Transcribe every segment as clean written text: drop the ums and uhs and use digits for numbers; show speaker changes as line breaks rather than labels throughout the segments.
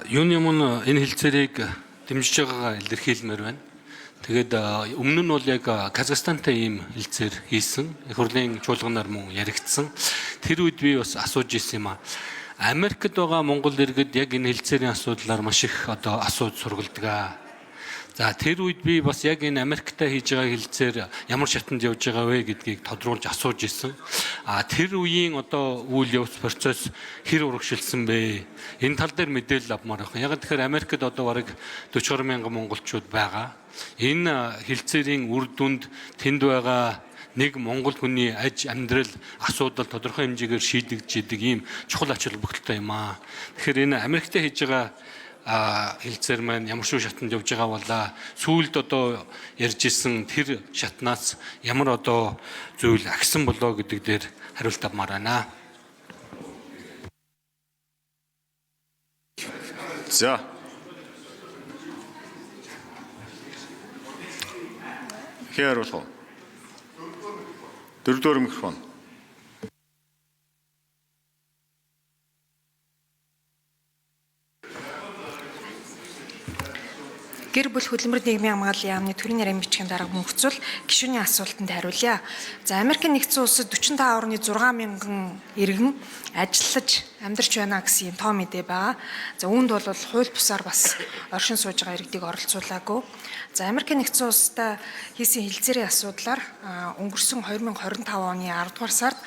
юуны өмнө энэ хэлцээрийг дэмжиж байгаагаа илэрхийлмээр байна. Тэгээд өмнө нь бол яг Казахстантай ийм хэлцээр хийсэн. Их хурлын чуулганаар мөн яригдсан. Тэр үед би бас асууж ирсэн юм аа. Америкт байгаа Монгол иргэд яг энэ хэлцээрийн асуудлаар маш их асууж сургалдаг. За тэр үед би бас яг энэ Америктай хийж байгаа хэлцээр ямар шатанд явж байгаа вэ гэдгийг тодруулж асууж ирсэн. Тэр үеийн үйл явц процесс хэр урагшилсан бэ? Энэ тал дээр мэдээлэл авмаар байна. Яг тэгэхээр Америкт бараг 40 мянган монголчууд байгаа. Энэ хэлцээрийн үр дүнд тэнд байгаа нэг монгол хүний аж амьдрал асуудал тодорхой хэмжээгээр шийдэгдэж идэг ийм чухал ач холбогдолтой юм аа. Тэгэхээр энэ Америктэй хийж байгаа хэлцээр маань ямар шүү шатанд явж байгаа болоо сүүлд ярьж исэн тэр шатнаас ямар зүйл агсан болоо гэдэг дээр хариулт авмаар байна.
За. Хариулах. Дөрөвдүгээр микрофон.
Гэр бүл хөдөлмөр нийгмийн хамгааллын яамны төрийн нарийн бичгийн дарга мөнхцөл гишүүний асуултанд хариулъя. За Америкийн нэгдсэн улсад 45.6 мянган иргэн ажиллаж амьдарч байна гэсэн тоо мэдээ байгаа. За үүнд бол хууль бусаар бас оршин сууж байгаа иргэдийг оролцуулаагүй. За Америкийн нэгдсэн улстай хийсэн хэлцээрийн асуудлаар өнгөрсөн 2025 оны 10 дугаар сард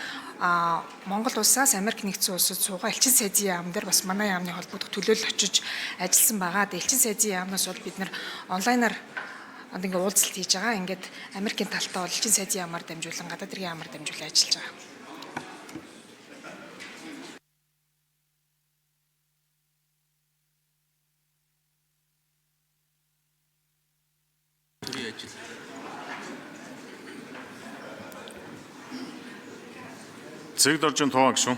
Монгол улсаас Америк нэгдсэн улсад суугаа элчин сайдын яам дээр бас манай яамны холбогдох төлөөлөл очиж ажилласан байгаа. Элчин сайдын яамнаас бол бид нэр онлайнаар ингээ уулзалт хийж байгаа. Ингээд Америкийн талтаа бол элчин сайдын яамаар дамжуулан гадаад иргэн яамаар дамжуулан ажиллаж байгаа.
Цэгд оржин тоо гişүн.